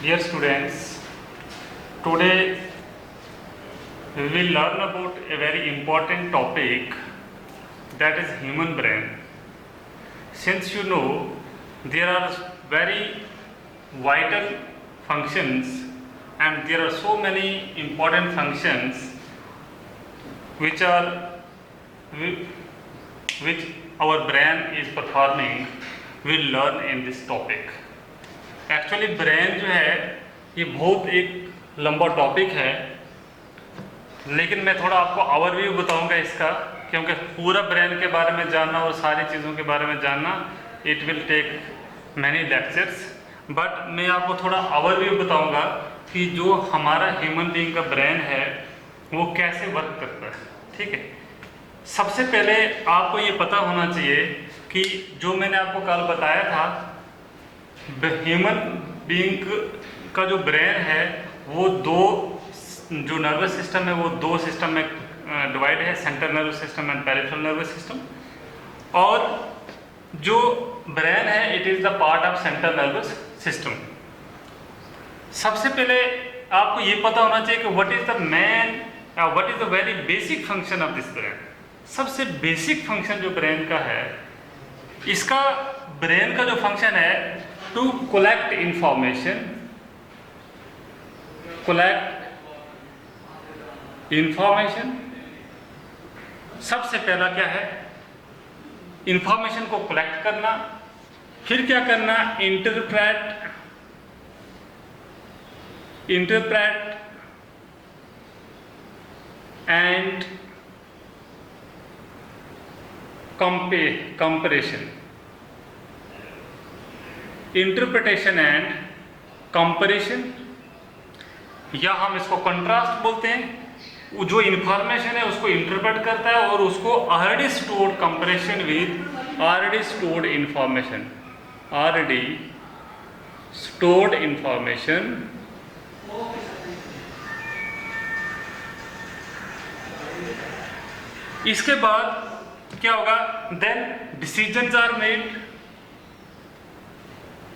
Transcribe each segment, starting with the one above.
Dear students, today we will learn about a very important topic, that is human brain. Since you know there are very vital functions and there are so many important functions which our brain is performing, we will learn in this topic. Actually brain जो है ये बहुत एक लंबा topic है, लेकिन मैं थोड़ा आपको ओवरव्यू बताऊंगा इसका, क्योंकि पूरा ब्रेन के बारे में जानना और सारी चीज़ों के बारे में जानना it will take many lectures, but मैं आपको थोड़ा ओवरव्यू बताऊंगा कि जो हमारा ह्यूमन बीइंग का ब्रेन है वो कैसे वर्क करता है। ठीक है, सबसे पहले आपको ये पता होना चाहिए कि जो मैंने आपको कल बताया था, ह्यूमन बीइंग का जो ब्रेन है वो दो, जो नर्वस सिस्टम है वो दो सिस्टम में डिवाइड है, central nervous system and peripheral nervous system. और जो ब्रेन है it is the part of central nervous system. सबसे पहले आपको ये पता होना चाहिए कि what is the very basic function of this brain. सबसे बेसिक फंक्शन जो ब्रेन का है, इसका ब्रेन का जो फंक्शन है टू कलेक्ट इंफॉर्मेशन सबसे पहला क्या है, इंफॉर्मेशन को कलेक्ट करना, फिर क्या करना, interpret and comparison, interpretation and comparison, या हम इसको कंट्रास्ट बोलते हैं। जो इंफॉर्मेशन है उसको इंटरप्रेट करता है और उसको already stored comparison with already stored information इसके बाद क्या होगा, then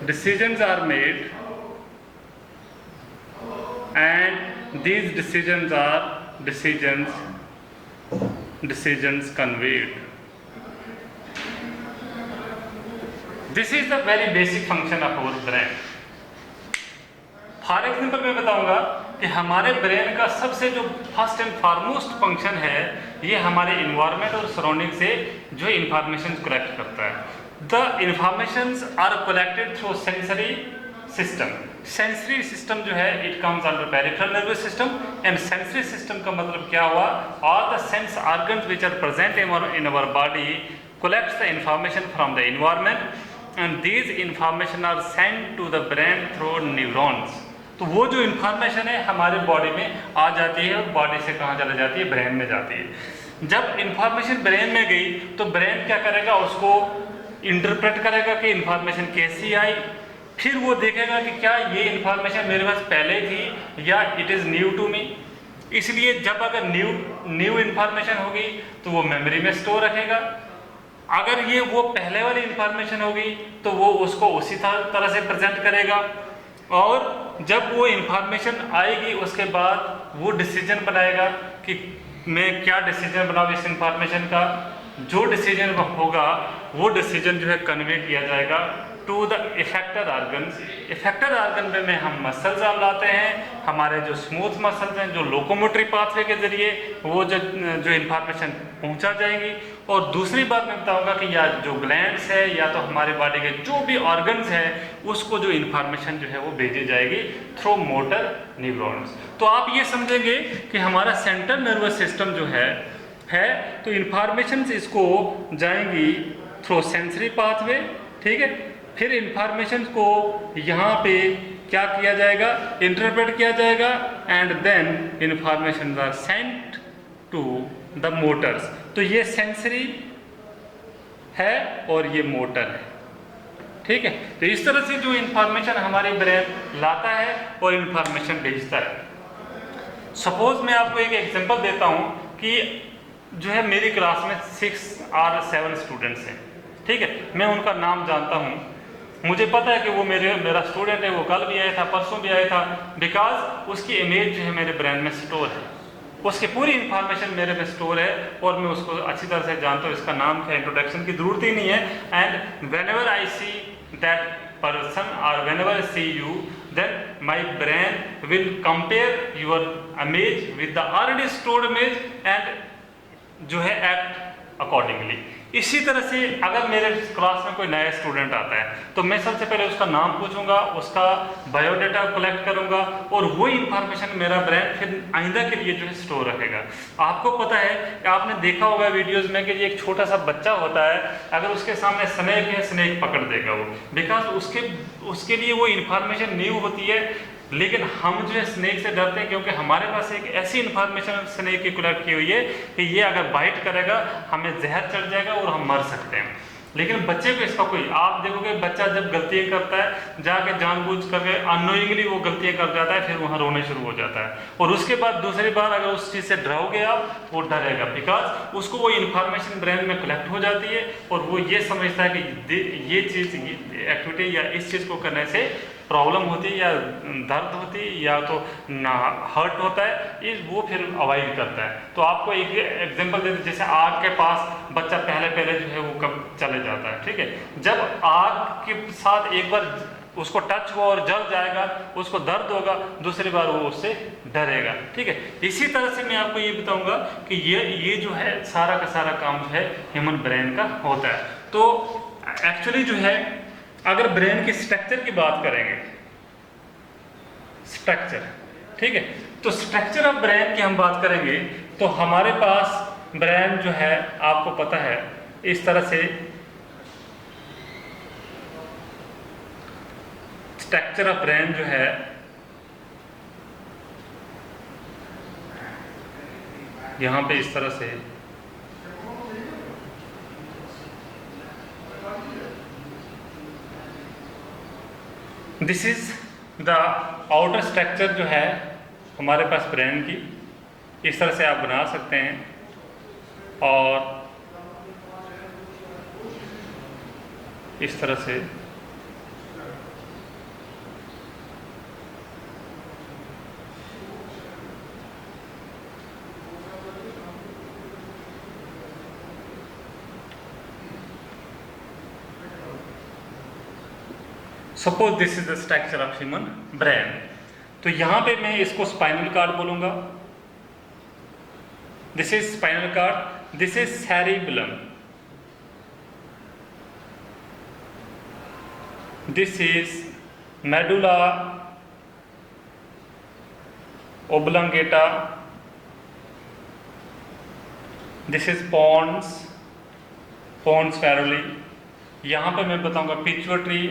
decisions are made and these decisions are decisions conveyed. This is the very basic function of our brain. For example मैं बताऊंगा कि हमारे ब्रेन का सबसे जो फर्स्ट एंड फॉरमोस्ट फंक्शन है ये हमारे इन्वायरमेंट और सराउंडिंग से जो इंफॉर्मेशन कलेक्ट करता है। The informations are collected through sensory system. Sensory system जो है it comes under peripheral nervous system, and sensory system का मतलब क्या हुआ, all the sense organs which are present in our body collects the information from the environment and these information are send to the brain through neurons. तो वो जो information है हमारे body में आ जाती है और बॉडी से कहाँ चली जाती है, ब्रेन में जाती है। जब इंफॉर्मेशन ब्रेन में गई तो ब्रेन क्या करेगा, उसको इंटरप्रेट करेगा कि इंफॉर्मेशन कैसी आई, फिर वो देखेगा कि क्या ये इंफॉर्मेशन मेरे पास पहले थी या it is new to me. इसलिए जब अगर न्यू इंफॉर्मेशन होगी तो वो मेमोरी में स्टोर रखेगा, अगर ये वो पहले वाली इंफॉर्मेशन होगी तो वो उसको उसी तरह से प्रेजेंट करेगा, और जब वो इंफॉर्मेशन आएगी उसके बाद वो डिसीजन बनाएगा कि मैं क्या डिसीजन बनाऊँ इस इंफॉर्मेशन का। जो डिसीजन होगा वो डिसीजन जो है कन्वे किया जाएगा to the effector organs. Effector organ में हम मसल्स लाते हैं, हमारे जो स्मूथ मसल्स हैं जो लोकोमोटरी पाथवे के जरिए वो जो इंफॉर्मेशन पहुंचा जाएंगी। और दूसरी बात मैं बताऊंगा कि या जो ग्लैंड्स है या तो हमारे बॉडी के जो भी ऑर्गन्स हैं उसको जो इंफॉर्मेशन जो है वो भेजी जाएगी थ्रू मोटर न्यूरॉन्स। तो आप ये समझेंगे कि हमारा सेंट्रल नर्वस सिस्टम जो है तो इंफॉर्मेशन इसको जाएंगी थ्रू सेंसरी पाथवे। ठीक है, फिर इंफॉर्मेशन को यहाँ पे क्या किया जाएगा, इंटरप्रेट किया जाएगा, and then information are sent to the motors. तो ये सेंसरी है और ये मोटर है। ठीक है, तो इस तरह से जो इंफॉर्मेशन हमारे ब्रेन लाता है और इंफॉर्मेशन भेजता है। सपोज मैं आपको एक एग्जांपल देता हूँ कि जो है मेरी क्लास में 6 और 7 स्टूडेंट्स हैं। ठीक है, मैं उनका नाम जानता हूँ। मुझे पता है कि वो मेरा स्टूडेंट है, वो कल भी आया था, परसों भी आया था, बिकॉज उसकी इमेज जो है मेरे ब्रेन में स्टोर है, उसकी पूरी इंफॉर्मेशन मेरे में स्टोर है और मैं उसको अच्छी तरह से जानता हूँ। इसका नाम क्या, इंट्रोडक्शन की ज़रूरत ही नहीं है। And when ever I see that person or whenever I see you, then my brain will compare your image with the already stored image and जो है act accordingly। इसी तरह से अगर मेरे क्लास में कोई नया स्टूडेंट आता है तो मैं सबसे पहले उसका नाम पूछूंगा, उसका बायोडाटा कलेक्ट करूंगा और वो इंफॉर्मेशन मेरा ब्रेन फिर आइंदा के लिए जो है स्टोर रखेगा। आपको पता है, आपने देखा होगा वीडियोस में कि एक छोटा सा बच्चा होता है, अगर उसके सामने स्नेक है, स्नेक पकड़ देगा वो, बिकॉज उसके लिए वो इंफॉर्मेशन न्यू होती है। लेकिन हम जो है स्नेक से डरते हैं क्योंकि हमारे पास एक ऐसी इंफॉर्मेशन स्नेक की कलेक्ट की हुई है कि ये अगर बाइट करेगा हमें जहर चढ़ जाएगा और हम मर सकते हैं। लेकिन बच्चे को इसका कोई, आप देखोगे बच्चा जब गलतियां करता है जाके जानबूझ करके अननोइंगली वो गलतियां कर जाता है, फिर वहाँ रोने शुरू हो जाता है और उसके बाद दूसरी बार अगर उस चीज़ से डराओगे आप, वो डरेगा, बिकॉज उसको वो इन्फॉर्मेशन ब्रेन में कलेक्ट हो जाती है और वो ये समझता है कि ये चीज़ एक्टिविटी या इस चीज़ को करने से प्रॉब्लम होती है या दर्द होती है या तो ना हर्ट होता है, वो फिर अवॉइड करता है। तो आपको एक एग्जांपल देते, जैसे आग के पास बच्चा पहले जो है वो कब चले जाता है, ठीक है, जब आग के साथ एक बार उसको टच हुआ और जल जाएगा, उसको दर्द होगा, दूसरी बार वो उससे डरेगा, ठीक है। इसी तरह से मैं आपको ये बताऊंगा कि ये जो है सारा का सारा काम जो है ह्यूमन ब्रेन का होता है। तो एक्चुअली जो है अगर ब्रेन के स्ट्रक्चर की बात करेंगे, स्ट्रक्चर, ठीक है, तो स्ट्रक्चर ऑफ ब्रेन की हम बात करेंगे तो हमारे पास ब्रेन जो है आपको पता है इस तरह से स्ट्रक्चर ऑफ ब्रेन जो है यहां पे इस तरह से this is the outer structure जो है हमारे पास ब्रेन की, इस तरह से आप बना सकते हैं और इस तरह से suppose this is the structure of human brain. तो यहां पे मैं इसको स्पाइनल कार्ड बोलूंगा, this is spinal cord, this is cerebellum, this is medulla oblongata, this is pons varolii. यहां पे मैं बताऊंगा पिट्यूटरी,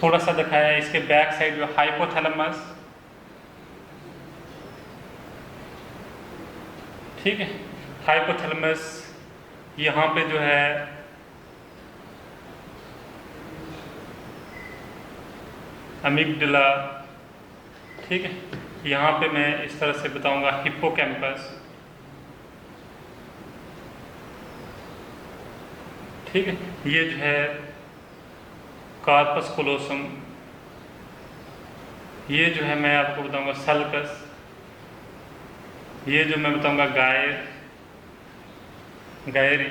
थोड़ा सा दिखाया है इसके बैक साइड जो हाइपोथैलेमस, ठीक है, हाइपोथैलेमस, यहाँ पे जो है अमिगडाला, ठीक है, यहाँ पे मैं इस तरह से बताऊंगा हिप्पोकैम्पस, ठीक है, ये जो है कार्पस कोलोसम, ये जो है मैं आपको बताऊंगा सल्कस, ये जो मैं बताऊंगा गायरी,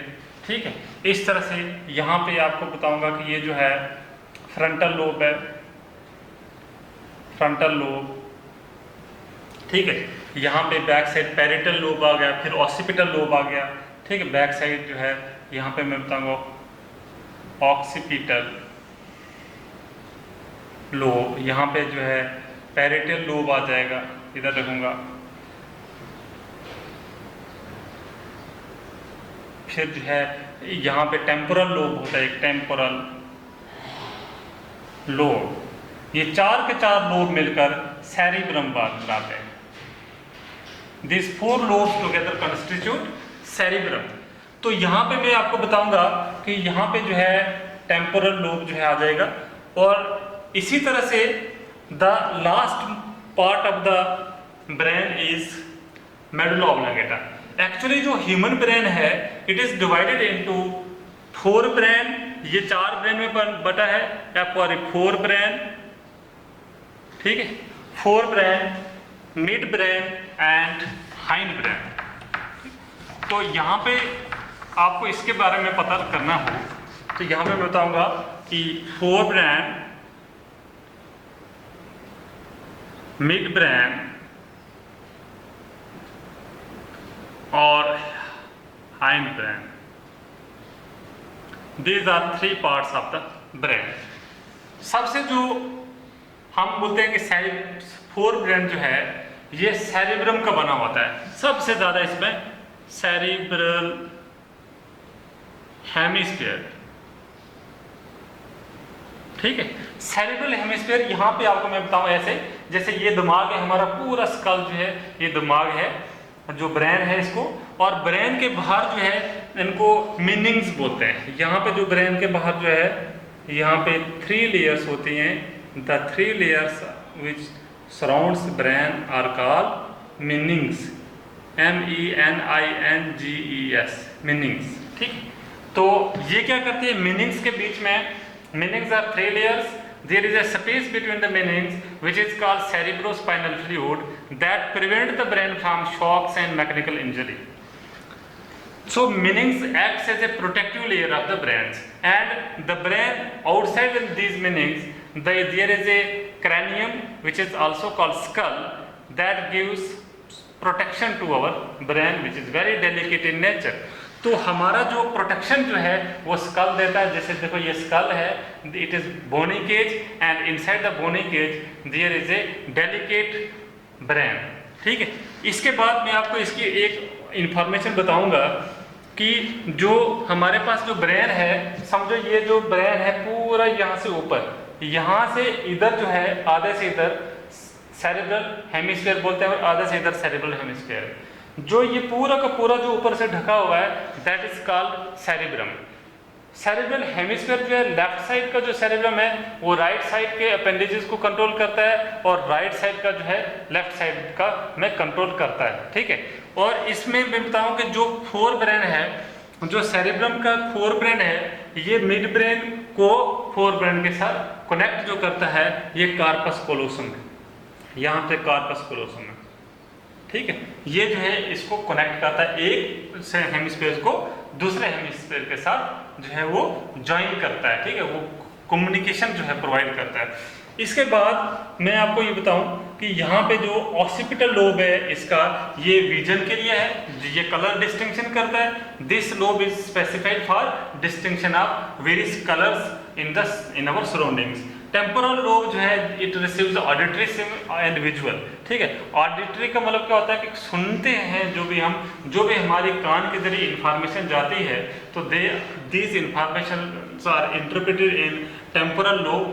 ठीक है। इस तरह से यहाँ पे आपको बताऊंगा कि ये जो है फ्रंटल लोब है, फ्रंटल लोब, ठीक है। यहाँ पे बैक साइड पैरिटल लोब आ गया, फिर ऑक्सीपिटल लोब आ गया, ठीक है। बैक साइड जो है यहाँ पे मैं बताऊंगा ऑक्सीपिटल लोब, यहाँ पे जो है पैरिटल लोब आ जाएगा, इधर रखूंगा। फिर जो है यहाँ पे टेम्पोरल लोब होता है, एक टेम्पोरल लोब, ये चार के चार लोब मिलकर सेरिब्रम बनाते हैं। This 4 lobes together constitute cerebrum. तो यहाँ पे मैं आपको बताऊंगा कि यहाँ पे जो है टेम्पोरल लोब जो है आ जाएगा और इसी तरह से the last part of the brain is medulla oblongata. Actually जो ह्यूमन ब्रेन है it is divided into fore brain, ये 4 ब्रेन में बटा है, या फोर ब्रेन, ठीक है, fore brain, mid brain and hind brain. तो यहाँ पे आपको इसके बारे में पता करना हो तो यहाँ पे मैं बताऊंगा कि फोर ब्रेन, मिड ब्रेन और hind brain, these are 3 parts of the brain। सबसे जो हम बोलते हैं कि फोर ब्रेन जो है ये सेरिब्रम का बना होता है, सबसे ज्यादा इसमें सेरिब्रल हेमिस्फीयर, ठीक है। सेरिब्रल हेमिस्फीयर यहाँ पे आपको मैं बताऊं ऐसे, जैसे ये दिमाग है हमारा, पूरा स्कल जो है ये दिमाग है, जो ब्रेन है इसको, और ब्रेन के बाहर जो है इनको मीनिंग्स बोलते हैं। यहाँ पे जो ब्रेन के बाहर जो है यहाँ पे 3 लेयर्स होती हैं, the 3 layers which surrounds brain are called meninges, MENINGES, meninges, ठीक। तो ये क्या करती है, मीनिंग्स के बीच में, meanings are 3 layers, there is a space between the meanings which is called cerebrospinal fluid that prevent the brain from shocks and mechanical injury. So meanings acts as a protective layer of the brains, and the brain outside these meanings there is a cranium which is also called skull that gives protection to our brain which is very delicate in nature। तो हमारा जो protection जो है वो school देता है। जैसे देखो ये स्कल है, it is bony cage and inside the bony cage there is a delicate brain, ठीक है। इसके बाद मैं आपको इसकी एक इंफॉर्मेशन बताऊंगा कि जो हमारे पास जो ब्रेन है, समझो ये जो ब्रेन है पूरा यहाँ से ऊपर, यहाँ से इधर जो है आधे से इधर सेरेब्रल हेमिस्फीयर बोलते हैं और आधे से इधर सेरेब्रल हेमिस्फीयर, जो ये पूरा का पूरा जो ऊपर से ढका हुआ है that is called cerebrum. Cerebral hemisphere जो है लेफ्ट साइड का जो सेरेब्रम है वो राइट साइड के अपेंडेजेस को कंट्रोल करता है, और राइट साइड का जो है लेफ्ट साइड का में कंट्रोल करता है, ठीक है। और इसमें मैं बताऊं कि जो फोर ब्रेन है, जो सेरेब्रम का फोर ब्रेन है, ये मिड ब्रेन को फोर ब्रेन के साथ कनेक्ट जो करता है ये कार्पस कोलोसम है, यहाँ पे कार्पस कोलोसम है, ठीक है। ये जो है इसको कनेक्ट करता है, एक से हेमिस्फीयर को दूसरे हेमिस्फीयर के साथ जो है वो ज्वाइन करता है, ठीक है, वो कम्युनिकेशन जो है प्रोवाइड करता है। इसके बाद मैं आपको ये बताऊं कि यहाँ पे जो ऑक्सीपिटल लोब है इसका, ये विजन के लिए है, ये कलर डिस्टिंक्शन करता है। This lobe is specified for distinction of various colours in our surroundings. Temporal lobe जो है it receives auditory and visual, ठीक है। ऑडिटरी का मतलब क्या होता है कि सुनते हैं जो भी हमारे कान के जरिए इंफॉर्मेशन जाती है, तो these information are interpreted in temporal lobe,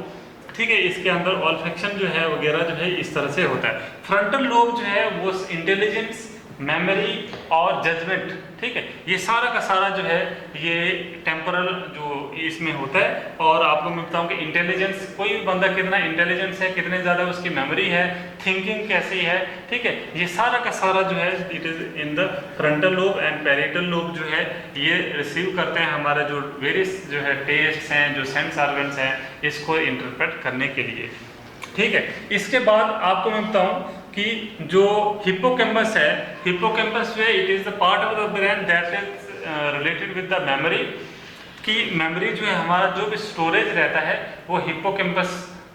ठीक है। इसके अंदर ऑल्फैक्शन जो है वगैरह जो है इस तरह से होता है। फ्रंटल लोब जो है वो इंटेलिजेंस, मेमोरी और जजमेंट, ठीक है, ये सारा का सारा जो है ये टेम्पोरल जो इसमें होता है। और आपको मैं बताऊं कि इंटेलिजेंस, कोई भी बंदा कितना इंटेलिजेंस है, कितने ज़्यादा उसकी मेमोरी है, थिंकिंग कैसी है, ठीक है, ये सारा का सारा जो है it is in the frontal lobe. And parietal lobe जो है ये रिसीव करते हैं हमारे जो वेरियस जो है टेस्ट हैं, जो सेंस ऑर्गन्स हैं, इसको इंटरप्रेट करने के लिए, ठीक है। इसके बाद आपको मैं बताऊं कि जो हिप्पोकैम्पस है, हिप्पोकैम्पस जो है it is the part of the brain that is related with the memory, कि मेमोरी जो है हमारा जो भी स्टोरेज रहता है वो हिप्पोकैम्पस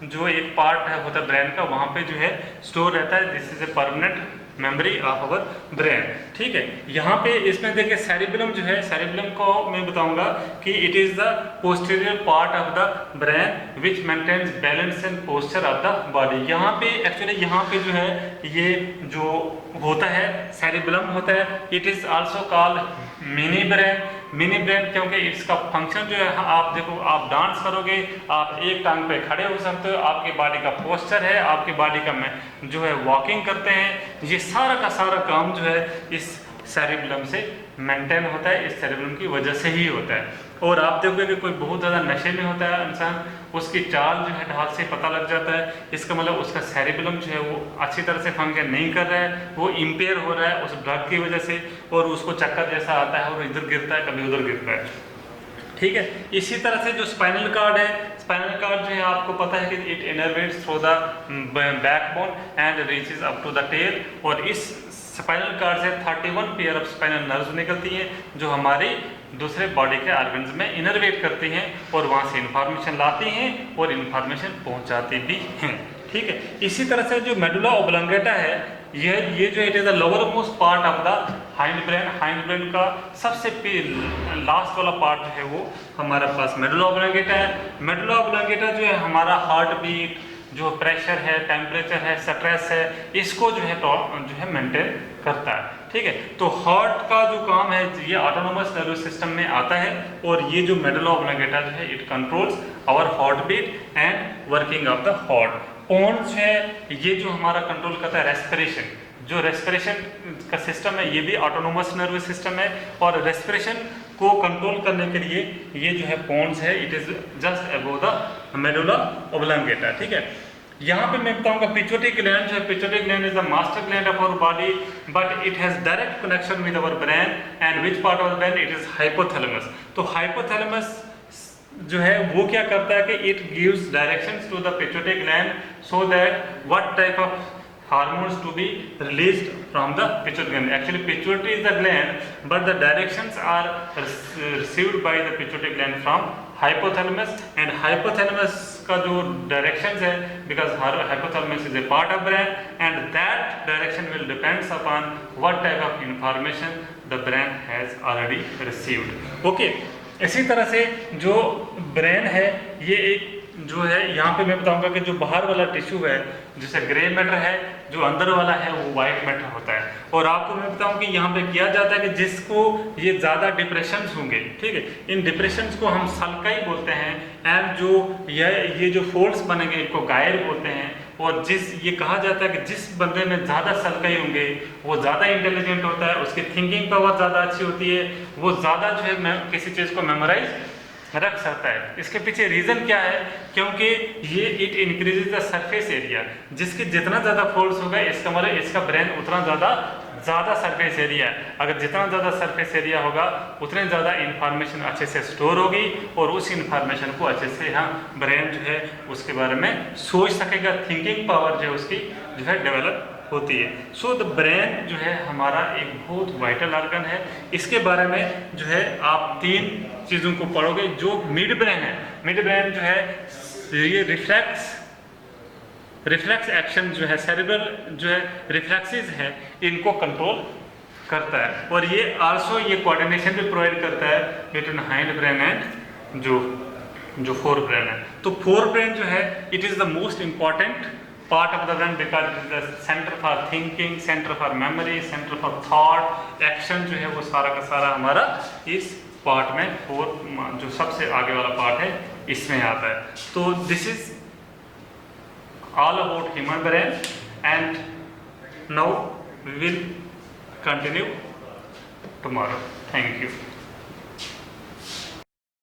जो एक पार्ट है होता है ब्रेन का, वहाँ पे जो है स्टोर रहता है। This is a permanent memory of our brain, ठीक है। यहाँ पे इसमें देखिए सेरिब्रम जो है, सेरिब्रम को मैं बताऊंगा कि it is the posterior part of the brain which maintains balance and posture of the body. यहाँ पे एक्चुअली यहाँ पे जो है ये जो होता है सेरिब्रम होता है, it is also called mini brain. Mini brain क्योंकि इसका फंक्शन जो है, आप देखो आप डांस करोगे, आप एक टांग पे खड़े हो सकते हो, आपके बॉडी का पोस्चर है, आपकी बॉडी का जो है वॉकिंग करते हैं, ये सारा का सारा काम जो है इस सेरिब्रम से मेंटेन होता है, इस सेरिब्रम की वजह से ही होता है। और आप देखोगे कि कोई बहुत ज़्यादा नशे में होता है इंसान, उसकी चाल जो है ढाल से पता लग जाता है, इसका मतलब उसका सेरिब्रम जो है वो अच्छी तरह से फंक्शन नहीं कर रहा है, वो इम्पेयर हो रहा है उस ड्रग की वजह से, और उसको चक्कर जैसा आता है और इधर गिरता है कभी उधर गिरता है। ठीक है। इसी तरह से जो स्पाइनल कार्ड है, स्पाइनल कार्ड जो है आपको पता है कि it innervates through the backbone and reaches up to the tail, और इस स्पाइनल कार्ड से 31 पेयर ऑफ स्पाइनल नर्व्स निकलती हैं जो हमारी दूसरे बॉडी के ऑर्गन्स में इनर्वेट करती हैं और वहाँ से इंफॉर्मेशन लाती हैं और इंफॉर्मेशन पहुँचाती भी हैं। ठीक है। इसी तरह से जो मेडुला ओब्लंगेटा है, ये जो it is the lower most part of the hind brain, hind brain का सबसे लास्ट वाला पार्ट जो है वो हमारे पास मेडुला ओब्लंगेटा है। मेडुला ओब्लंगेटा जो है हमारा हार्ट बीट, जो प्रेशर है, टेम्परेचर है, स्ट्रेस है, इसको जो है मेंटेन करता है। ठीक है। तो हार्ट का जो काम है ये ऑटोनोमस नर्वस सिस्टम में आता है, और ये जो मेडुला ओब्लंगेटा जो है it controls our heart beat and working of the heart. Pons है ये जो हमारा कंट्रोल करता है रेस्पिरेशन, जो रेस्पिरेशन का सिस्टम है ये भी ऑटोनोमस नर्वस सिस्टम है, और रेस्पिरेशन को कंट्रोल करने के लिए ये जो है पोन्स है it is just above the medulla oblongata. ठीक है। यहाँ पे मैं बताऊंगा पिट्यूटरी ग्लैंड जो है, pituitary gland is the master gland of our body, but it has direct connection with our brain, and which part of the brain? It is hypothalamus. तो hypothalamus जो है वो क्या करता है कि it gives directions to the pituitary gland so that what type of hormones to be released from the pituitary gland. Actually pituitary is the gland, but the directions are received by the pituitary gland from hypothalamus, and hypothalamus का जो directions है, because hypothalamus is a part of brain and that direction will depends upon what type of information the brain has already received. Okay. इसी तरह से जो brain है ये एक जो है यहाँ पे मैं बताऊंगा कि जो बाहर वाला टिश्यू है जैसे ग्रे मैटर है, जो अंदर वाला है वो वाइट मैटर होता है। और आपको मैं बताऊं कि यहाँ पे किया जाता है कि जिसको ये ज़्यादा डिप्रेशंस होंगे, ठीक है, इन डिप्रेशंस को हम सल्काई बोलते हैं, एंड जो ये जो फोल्ड्स बनेंगे इनको गायर बोलते हैं। और ये कहा जाता है कि जिस बंदे में ज़्यादा सल्काई होंगे वो ज़्यादा इंटेलिजेंट होता है, उसकी थिंकिंग पावर ज़्यादा अच्छी होती है, वो ज़्यादा जो है किसी चीज़ को मेमोराइज रख सकता है। इसके पीछे रीज़न क्या है? क्योंकि ये it increases the surface area, जिसकी जितना ज़्यादा फोर्स होगा इसका मतलब इसका ब्रेन उतना ज़्यादा सरफेस एरिया है। अगर जितना ज़्यादा सरफेस एरिया होगा उतने ज़्यादा इंफॉर्मेशन अच्छे से स्टोर होगी और उस इंफॉर्मेशन को अच्छे से ब्रेन जो है उसके बारे में सोच सकेगा, थिंकिंग पावर जो है उसकी जो है डेवलप होती है। सो द ब्रेन जो है हमारा एक बहुत वाइटल ऑर्गन है। इसके बारे में जो है आप 3 चीज़ों को पढ़ोगे। जो मिड ब्रेन है, मिड ब्रेन जो है ये रिफ्लेक्स एक्शन जो है, सेरेब्रल जो है रिफ्लेक्सेस है, इनको कंट्रोल करता है। और ये आल्सो ये कोऑर्डिनेशन भी प्रोवाइड करता है बिटवीन हाइंड ब्रेन एंड जो फोर ब्रेन है। तो फोर ब्रेन जो है it is the most important part of the brain because it is the center for thinking, center for memory, center for thought, action जो है वो सारा का सारा हमारा इस पार्ट में जो सबसे आगे वाला पार्ट है इसमें आता है। तो this is all about human brain and now we will continue tomorrow. Thank you.